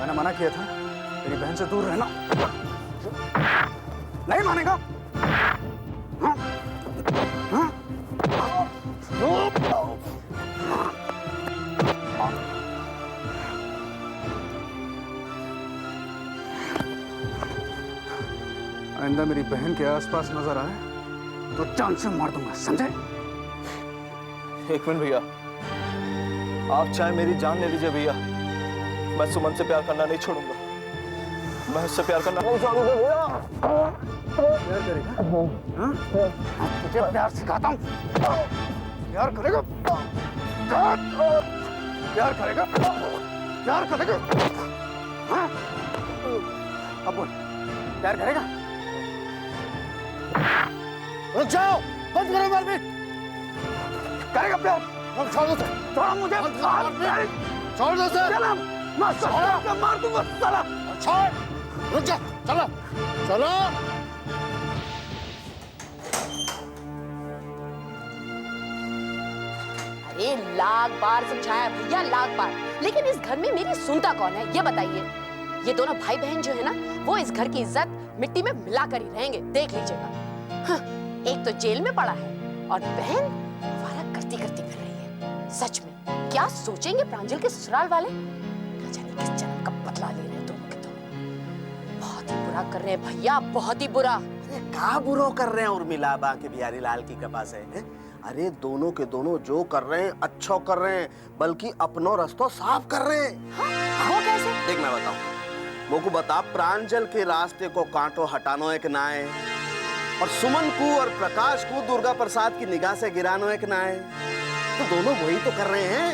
मैंने मना किया था मेरी बहन से दूर रहना। नहीं मानेगा? हाँ? हाँ? आइंदा मेरी बहन के आसपास नजर आए तो जान से मार दूंगा, समझे? एक मिनट भैया, आप चाहे मेरी जान ले लीजिए भैया, मैं सुमन से प्यार करना नहीं छोड़ूंगा। मैं उससे प्यार करना नहीं छोड़ूंगा भैया। प्यार करेगा? हाँ? तुझे प्यार सिखाता हूँ। प्यार करेगा? प्यार करेगा? प्यार करेगा? हाँ? अब बोल, प्यार करेगा? रुक जाओ, बंद करो मारपीट। करेगा प्यार? छोड़ दो, छोड़ो मुझे। छोड़ दो सर। चलो, मार दूंगा साला। छोड़, रुक जा, चलो, चलो। अरे लाख बार समझाया भैया, लाख बार, लेकिन इस घर में मेरी सुनता कौन है, ये बताइए। ये दोनों भाई बहन जो है ना, वो इस घर की इज्जत मिट्टी में मिला कर ही रहेंगे, देख लीजिएगा। हाँ, एक तो जेल में पड़ा है और बहन आवारा करती करती फिर रही है। सच में क्या सोचेंगे प्रांजल के ससुराल वाले? न जाने किस जन्म का बदला ले रहे हैं दोनों के दोनों। बहुत ही बुरा कर रहे हैं भैया, बहुत ही बुरा। अरे का बुरो कर रहे हैं उर्मिला बा के बिहारी लाल की कृपा से है? अरे दोनों के दोनों जो कर रहे हैं अच्छा कर रहे हैं, बल्कि अपनो रास्ता साफ कर रहे हैं। हाँ, वो कैसे? देख मैं बताऊं, वो को बता, प्रांजल के रास्ते को कांटो हटानो एक ना है, और सुमन को और प्रकाश को दुर्गा प्रसाद की निगाह से गिरानो एक ना है। तो दोनों वही तो कर रहे हैं?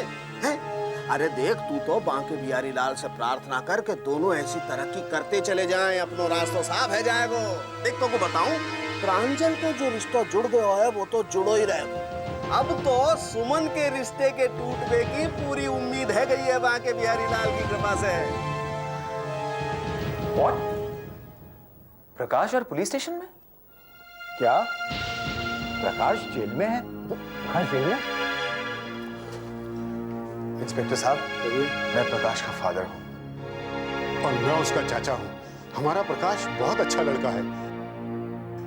अरे देख, तू तो बांके बिहारी लाल से प्रार्थना कर के दोनों ऐसी तरक्की करते चले जाएं, अपनो रास्ता साफ है जाएगो। देख तो को बताऊं, प्रांजल को जो रिश्ता जुड़ गया है वो तो जुड़ो ही रहेगा। अब तो सुमन के रिश्ते के टूटने की पूरी उम्मीद है गई है बांके बिहारी लाल की कृपा से। What? प्रकाश और पुलिस स्टेशन में? क्या प्रकाश जेल में है? प्रकाश जेल में? इंस्पेक्टर साहब, मैं प्रकाश का फादर हूं। और मैं उसका चाचा हूं। हमारा प्रकाश बहुत अच्छा लड़का है।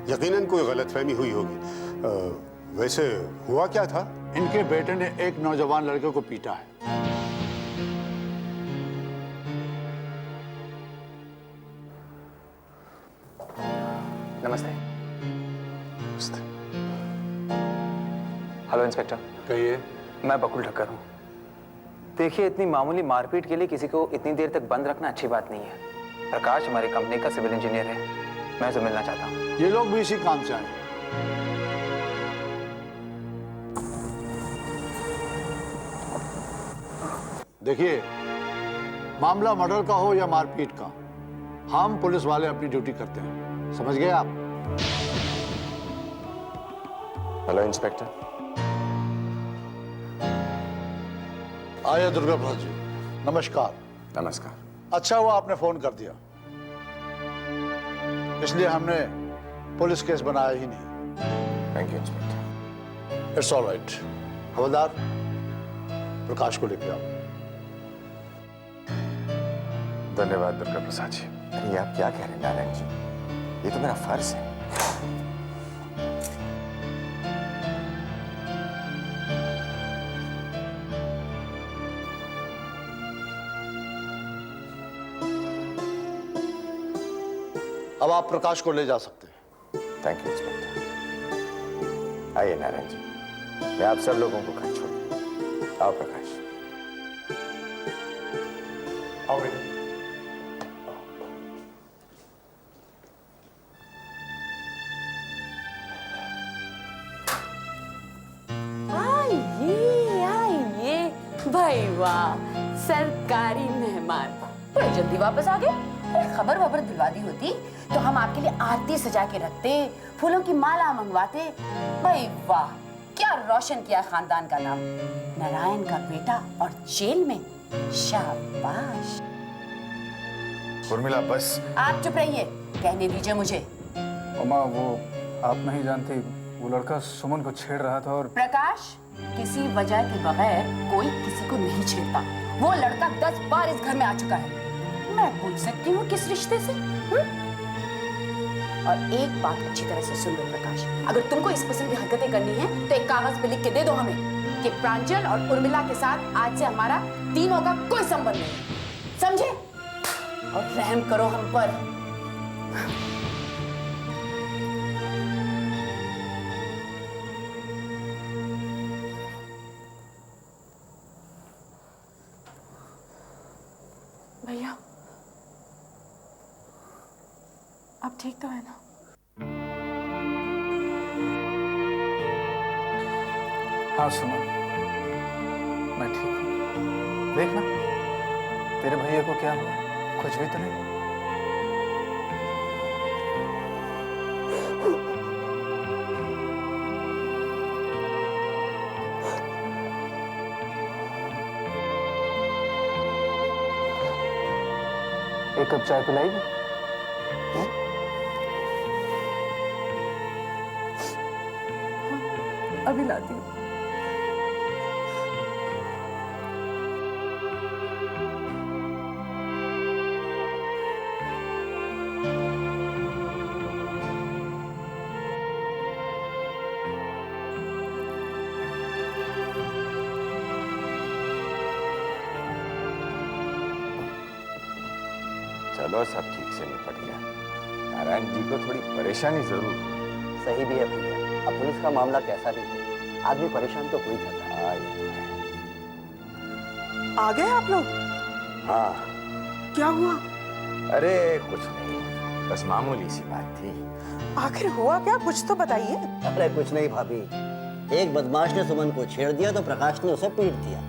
यकीनन कोई गलतफहमी हुई होगी। वैसे हुआ क्या था? इनके बेटे ने एक नौजवान लड़के को पीटा है। नमस्ते। Hello inspector. कहिए। मैं बकुल ठक्कर हूँ। देखिए, इतनी मामूली मारपीट के लिए किसी को इतनी देर तक बंद रखना अच्छी बात नहीं है। प्रकाश हमारी कंपनी का सिविल इंजीनियर है, मैं उसे मिलना चाहता हूँ। ये लोग भी इसी काम से आए। देखिए, मामला मर्डर का हो या मारपीट का, हम पुलिस वाले अपनी ड्यूटी करते हैं, समझ गए आप? Hello inspector. आइए दुर्गा प्रसाद जी, नमस्कार। नमस्कार। अच्छा हुआ आपने फोन कर दिया, इसलिए हमने पुलिस केस बनाया ही नहीं। Thank you inspector. It's all right. हवलदार, प्रकाश को लेके आओ। धन्यवाद दुर्गा प्रसाद जी। अरे आप क्या कह रहे हैं नारायण जी, ये तो मेरा फर्ज है। अब आप प्रकाश को ले जा सकते हैं। Thank you inspector. आइए नारायण जी, मैं आप सब लोगों को घर छोड़ दूं। आओ प्रकाश। आओ बेटा। आइए भाई, वाह, सरकारी मेहमान बड़े जल्दी वापस आ गए। खबर वबर दिलवा दी होती तो हम आपके लिए आरती सजा के रखते, फूलों की माला मंगवाते। भाई वाह, क्या रोशन किया खानदान का नाम। नारायण का बेटा और जेल में, शाबाश। उर्मिला बस। आप चुप रहिए, कहने दीजिए मुझे। अम्मा, वो आप नहीं जानती, वो लड़का सुमन को छेड़ रहा था। और प्रकाश, किसी वजह के बगैर कोई किसी को नहीं छेड़ता। वो लड़का 10 बार इस घर में आ चुका है। मैं पूछ सकती हूँ किस रिश्ते से? और एक बात अच्छी तरह से सुन लो प्रकाश, अगर तुमको इस किस्म की हरकतें करनी है तो एक कागज पे लिख के दे दो हमें कि प्रांजल और उर्मिला के साथ आज से हमारा तीनों का कोई संबंध नहीं, समझे? और रहम करो हम पर। भैया, आप ठीक तो है ना? हाँ सुमन, मैं ठीक हूँ। देखना तेरे भैया को क्या हुआ, कुछ भी तो नहीं? एक कप चाय पिलाएगी? अभी लाती हूँ। चलो सब ठीक से निपट गया। नारायण जी को थोड़ी परेशानी जरूर हुई। सही भी है भैया, अब पुलिस का मामला कैसा भी हो, आदमी परेशान तो हो ही जाता है। हाँ ये तो है। आ गए आप लोग? हाँ क्या हुआ? अरे कुछ नहीं, बस मामूली सी बात थी। आखिर हुआ क्या, कुछ तो बताइए। अरे कुछ नहीं भाभी, एक बदमाश ने सुमन को छेड़ दिया तो प्रकाश ने उसे पीट दिया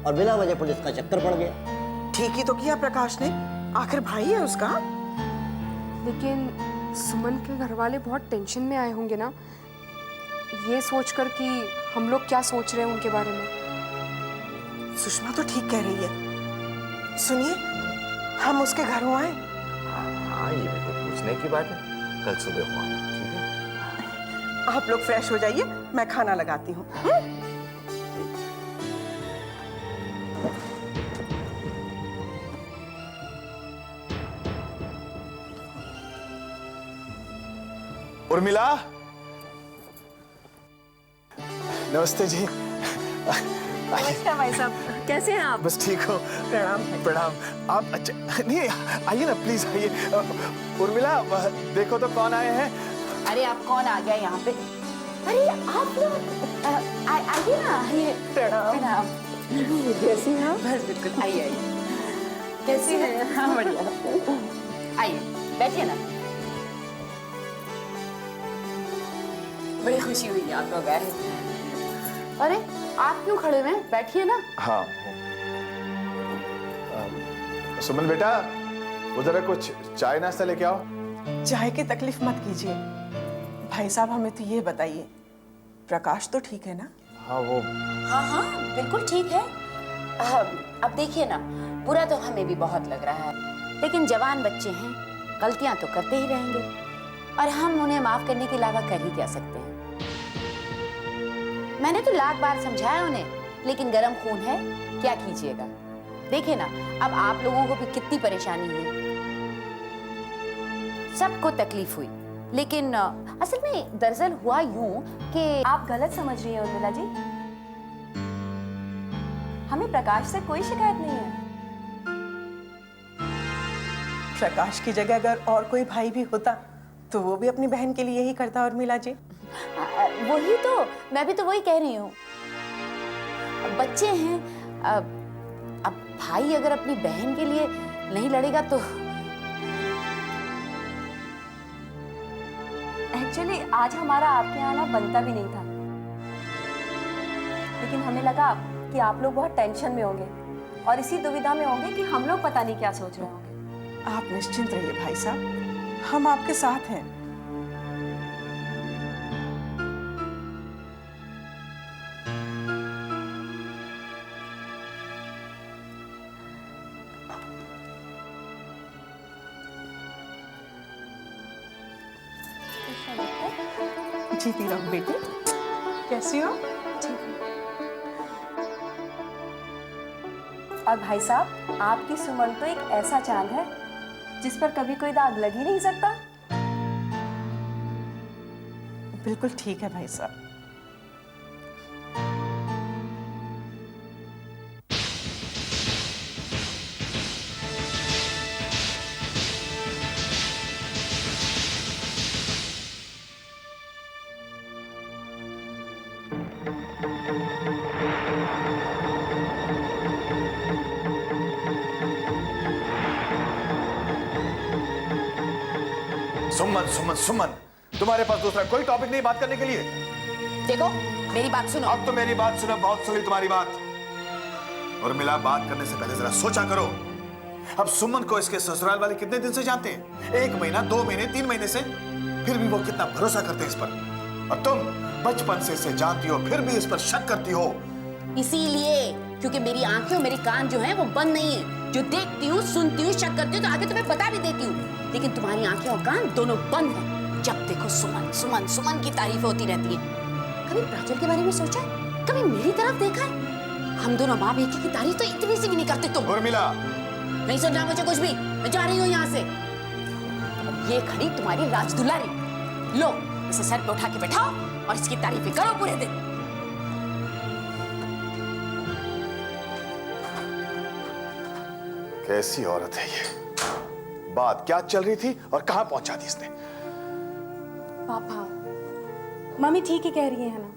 और बिना वजह पुलिस का चक्कर पड़ गया। ठीक ही तो किया प्रकाश ने, आखिर भाई है उसका। लेकिन सुमन के घर वाले बहुत टेंशन में आए होंगे ना, ये सोचकर कि हम लोग क्या सोच रहे हैं उनके बारे में। सुषमा तो ठीक कह रही है। सुनिए, हम उसके घर हो आए। हाँ ये भी कोई पूछने की बात है, कल सुबह हुआ। ठीक है आप लोग फ्रेश हो जाइए, मैं खाना लगाती हूँ। उर्मिला, नमस्ते जी। नमस्कार भाई साहब, कैसे हैं आप? बस ठीक हो। प्रणाम। प्रणाम। आप अच्छा नहीं, आइए ना प्लीज आइए। उर्मिला देखो तो कौन आए हैं। अरे आप कौन आ गया यहाँ पे? अरे आप लोग आइए ना, आइए। प्रणाम। कैसी हैं आप? बस बिल्कुल, आइए आइए। कैसी है? हाँ बढ़िया। आइए बैठिए ना। बड़ी खुशी हुई आप लोग आए। अरे आप क्यों खड़े हुए हैं, बैठिए ना। हाँ सुमन बेटा, वो जरा कुछ चाय नाश्ता लेके आओ। चाय की तकलीफ मत कीजिए भाई साहब, हमें तो ये बताइए, प्रकाश तो ठीक है ना? हाँ वो हाँ बिल्कुल ठीक है। अब देखिए ना, बुरा तो हमें भी बहुत लग रहा है, लेकिन जवान बच्चे हैं, गलतियां तो करते ही रहेंगे और हम उन्हें माफ करने के अलावा कर ही क्या सकते हैं। मैंने तो लाख बार समझाया उन्हें, लेकिन गर्म खून है, क्या कीजिएगा। देखिए ना, अब आप लोगों को भी कितनी परेशानी हुई, सबको तकलीफ हुई, लेकिन असल में दरअसल हुआ यूं कि आप गलत समझ रही हैं उर्मिला जी, हमें प्रकाश से कोई शिकायत नहीं है। प्रकाश की जगह अगर और कोई भाई भी होता तो वो भी अपनी बहन के लिए यही करता उर्मिला जी। वही तो, मैं भी तो वही कह रही हूँ। बच्चे हैं, अब भाई अगर अपनी बहन के लिए नहीं लड़ेगा तो। एक्चुअली आज हमारा आपके यहाँ आना बनता भी नहीं था, लेकिन हमें लगा कि आप लोग बहुत टेंशन में होंगे और इसी दुविधा में होंगे कि हम लोग पता नहीं क्या सोच रहे होंगे। आप निश्चिंत रहिए भाई साहब, हम आपके साथ हैं। जीती रहो बेटी, कैसी हो? ठीक है। और भाई साहब, आपकी सुमन तो एक ऐसा चांद है जिस पर कभी कोई दाग लग ही नहीं सकता। बिल्कुल ठीक है भाई साहब। सुमन सुमन सुमन, तुम्हारे पास दूसरा कोई टॉपिक नहीं बात करने के लिए? देखो मेरी बात सुनो। अब तो मेरी बात सुनो, बहुत सुनी तुम्हारी बात। और मिला, बात करने से पहले जरा सोचा करो। अब सुमन को इसके ससुराल वाले कितने दिन से जानते हैं? 1 महीना, 2 महीने, 3 महीने से। फिर भी वो कितना भरोसा करते हैं इस पर। और तुम बचपन से इसे जानती हो, फिर भी इस पर शक करती हो। इसीलिए क्योंकि मेरी आंखें और मेरे कान जो हैं वो बंद नहीं है। जो देखती हूँ, सुनती हूँ, शक करती हूँ तो आगे तुम्हें बता भी देती हूँ। लेकिन तुम्हारी आंखें और कान दोनों बंद हैं। जब देखो सुमन सुमन सुमन की तारीफ होती रहती है। कभी प्रांजल के बारे में सोचा है? कभी मेरी तरफ देखा है? हम दोनों माँ बेटी की तारीफ तो इतनी सी भी नहीं करते तुम। उर्मिला, नहीं सुन रहा मुझे कुछ भी। मैं जा रही हूँ यहाँ से। ये खड़ी तुम्हारी राजदुलारी। लो, इसे सर पे उठा के बैठाओ और इसकी तारीफें करो पूरे दिन। कैसी औरत है ये? बात क्या चल रही थी और कहां पहुंचा दी इसने? पापा, मम्मी ठीक ही कह रही है ना।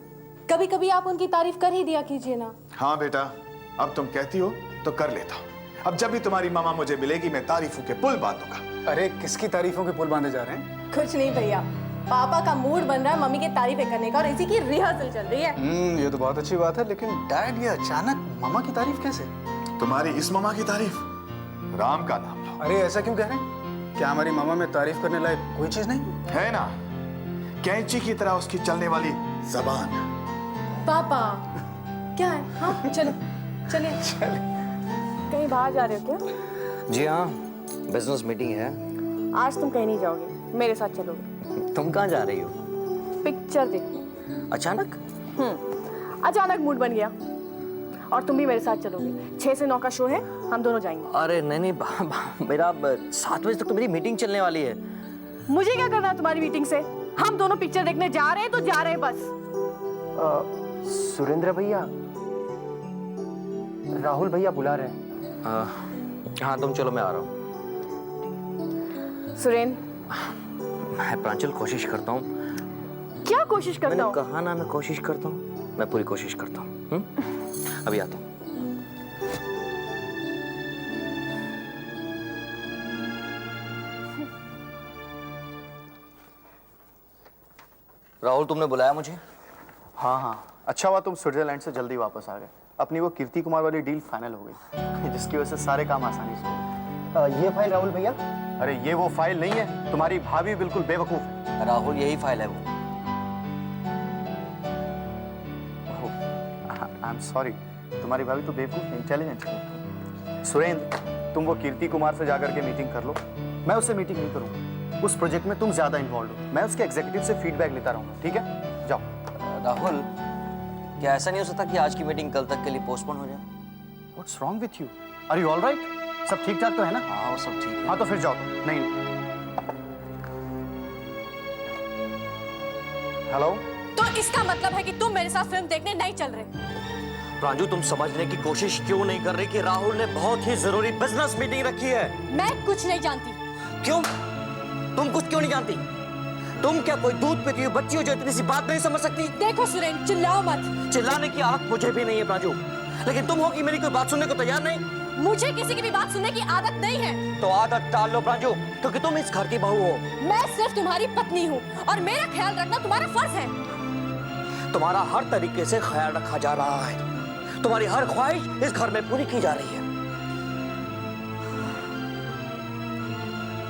कभी कभी आप उनकी तारीफ कर ही दिया कीजिए ना। हाँ बेटा, अब तुम कहती हो तो कर लेता हूं। अब जब भी तुम्हारी मामा मुझे मिलेगी, मैं तारीफों के पुल बांध दूंगा। अरे किसकी तारीफों के पुल बांधे जा रहे हैं? कुछ नहीं भैया, पापा का मूड बन रहा है मम्मी की तारीफें करने का और इसी की रिहर्सल चल रही है। ये तो बहुत अच्छी बात है, लेकिन डैड ये अचानक मामा की तारीफ कैसे? तुम्हारी इस मामा की तारीफ? राम का नाम लो। अरे ऐसा क्यों कह रहे हैं? क्या हमारी मामा में तारीफ करने लायक कोई चीज नहीं है? ना, कैंची की तरह उसकी चलने वाली जबान। पापा क्या है? हाँ चलो, चलिए। कहीं बाहर जा रहे हो क्या? जी हाँ, बिजनेस मीटिंग है। आज तुम कहीं नहीं जाओगे, मेरे साथ चलोगे। तुम कहाँ जा रही हो? पिक्चर देखने। अचानक? अचानक मूड बन गया और तुम भी मेरे साथ चलोगे। 6 से 9 का शो है, हम दोनों जाएंगे। अरे नहीं, मेरा 7 बजे तक तो मेरी मीटिंग चलने वाली है। मुझे क्या करना है तुम्हारी मीटिंग से? हम दोनों पिक्चर देखने जा रहे हैं तो जा रहे हैं बस। सुरेंद्र भैया, राहुल भैया बुला रहे हैं। हाँ तुम चलो, मैं आ रहा हूँ। सुरेन, मैं प्रांजल कोशिश करता हूँ। क्या कोशिश करता हूँ? मैंने कहा ना, मैं कोशिश करता हूँ। मैं पूरी कोशिश करता हूँ। अभी आता हूँ। राहुल, तुमने बुलाया मुझे? हाँ, अच्छा हुआ तुम स्विट्जरलैंड से जल्दी वापस आ गए। अपनी वो कीर्ति कुमार वाली डील फाइनल हो गई, जिसकी वजह से सारे काम आसानी से हो गए। ये फाइल राहुल भैया? अरे ये वो फाइल नहीं है, तुम्हारी भाभी बिल्कुल बेवकूफ है। राहुल, यही फाइल है वो। आई एम सॉरी, तुम्हारी भाभी तो बेवकूफ है, इंटेलिजेंट है। सुरेंद्र, तुम वो कीर्ति कुमार से जाकर के मीटिंग कर लो। मैं उससे मीटिंग नहीं करूँगा। उस प्रोजेक्ट में तुम ज्यादा इन्वॉल्व हो। मैं उसके एग्जीक्यूटिव से फीडबैक लेता रहूँगा, ठीक है? जाओ। राहुल, क्या ऐसा नहीं हो सकता कि आज की मीटिंग कल तक के लिए पोस्टपोन हो जाए? What's wrong with you? Are you all right? सब ठीक ठाक तो है ना? हाँ, वो सब ठीक है। हाँ तो फिर जाओ। नहीं। हेलो? तो इसका मतलब है कि तुम मेरे साथ फिल्म देखने नहीं चल रहे? प्रांजू, तुम समझने की कोशिश क्यों नहीं कर रही कि राहुल ने बहुत ही जरूरी बिजनेस मीटिंग रखी है? मैं कुछ नहीं जानती। क्यों? तुम कुछ क्यों नहीं जानती? तुम क्या कोई दूध पीती हुई बच्ची हो जो इतनी सी बात नहीं समझ सकती? देखो सुरेन, चिल्लाओ मत। चिल्लाने की आदत मुझे भी नहीं है प्रांजू, लेकिन तुम हो कि मेरी कोई बात सुनने को तैयार नहीं। मुझे किसी की भी बात सुनने की आदत नहीं है। तो आदत टाल लो प्रांजू, क्योंकि तुम इस घर की बहू हो। मैं सिर्फ तुम्हारी पत्नी हूँ और मेरा ख्याल रखना तुम्हारा फर्ज है। तुम्हारा हर तरीके से ख्याल रखा जा रहा है। तुम्हारी हर ख्वाहिश इस घर में पूरी की जा रही है।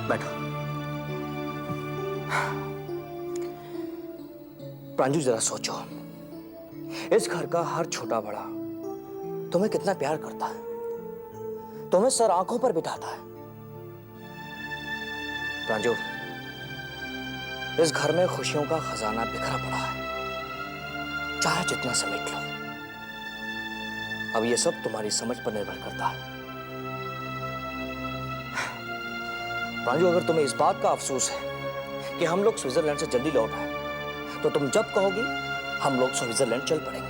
बैठो। प्रांजू, जरा सोचो, इस घर का हर छोटा बड़ा तुम्हें कितना प्यार करता है, तुम्हें सर आंखों पर बिठाता है। प्रांजू, इस घर में खुशियों का खजाना बिखरा पड़ा है, चाहे जितना समेट लो। अब ये सब तुम्हारी समझ पर निर्भर करता है। प्रांजू, अगर तुम्हें इस बात का अफसोस है कि हम लोग स्विट्जरलैंड से जल्दी लौट आए, तो तुम जब कहोगी हम लोग स्विट्जरलैंड चल पड़ेंगे।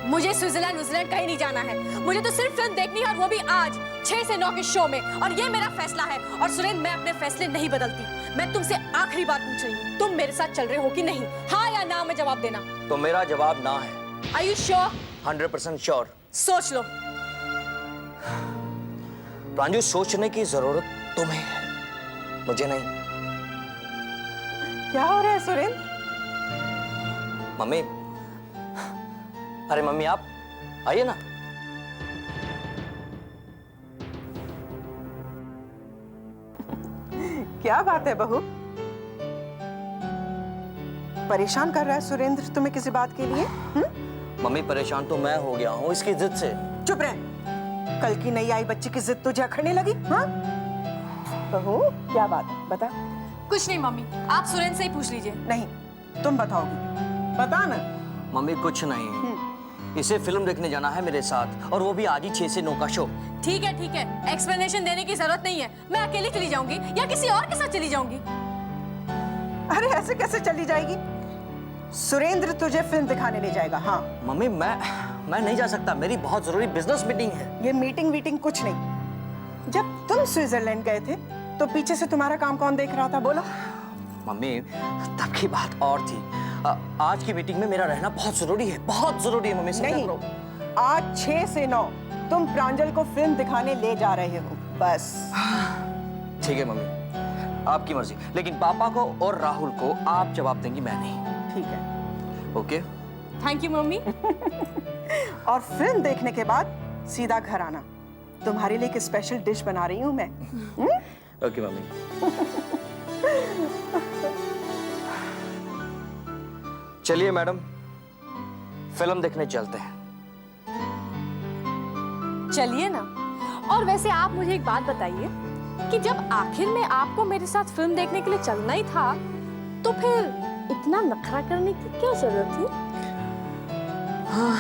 मुझे स्विट्जरलैंड कहीं नहीं जाना है। मुझे तो सिर्फ फिल्म देखनी है, और वो भी आज 6 से 9 के शो में। और ये मेरा फैसला है। और सुरेंद्र, मैं अपने फैसले नहीं बदलती। मैं तुमसे आखिरी बार पूछ रही हूँ, तुम मेरे साथ चल रहे हो कि नहीं? हाँ या ना में जवाब देना। तो मेरा जवाब ना है। Are you sure? 100% श्योर। सोच लो। प्रांजू, सोचने की जरूरत तुम्हें है, मुझे नहीं। क्या हो रहा है सुरेंद्र? मम्मी, अरे मम्मी आप आइए ना। क्या बात है बहू? परेशान कर रहा है सुरेंद्र तुम्हें किसी बात के लिए? मम्मी, परेशान तो मैं हो गया हूँ इसकी जिद से। चुप रह। कल की नई आई बच्ची की जिद तुझे अखड़ने लगी? हाँ? बहू, क्या बात है, बता। कुछ नहीं मम्मी, आप सुरेंद्र से ही पूछ लीजिए। नहीं, तुम बताओगी। बता ना। मम्मी, कुछ नहीं। इसे फिल्म देखने जाना है मेरे साथ, और वो भी आज ही 6 से 9 का शो। ठीक है, एक्सप्लेनेशन देने की जरूरत नहीं है। मैं अकेली चली जाऊंगी या किसी और के साथ चली जाऊंगी। अरे ऐसे कैसे चली जाएगी? सुरेंद्र तुझे फिल्म दिखाने ले जाएगा। हाँ मम्मी, मैं नहीं जा सकता, मेरी बहुत जरूरी बिजनेस मीटिंग है। ये मीटिंग कुछ नहीं। जब तुम स्विट्जरलैंड गए थे तो पीछे से तुम्हारा काम कौन देख रहा था, बोलो? मम्मी, तब की बात और थी। आज की मीटिंग में मेरा रहना बहुत जरूरी है, बहुत जरूरी है मम्मी। नहीं, आज 6 से 9 तुम प्रांजल को फिल्म दिखाने ले जा रहे हो, बस। ठीक है मम्मी, आपकी मर्जी, लेकिन पापा को और राहुल को आप जवाब देंगी, मैं नहीं। ठीक है। ओके। Thank you mummy. और फिल्म देखने के बाद सीधा घर आना। तुम्हारे लिए एक स्पेशल डिश बना रही हूँ मैं। Okay mummy. चलिए मैडम, फिल्म देखने चलते हैं। चलिए ना। और वैसे आप मुझे एक बात बताइए कि जब आखिर में आपको मेरे साथ फिल्म देखने के लिए चलना ही था, तो फिर इतना नखरा करने की क्या जरूरत थी? हाँ,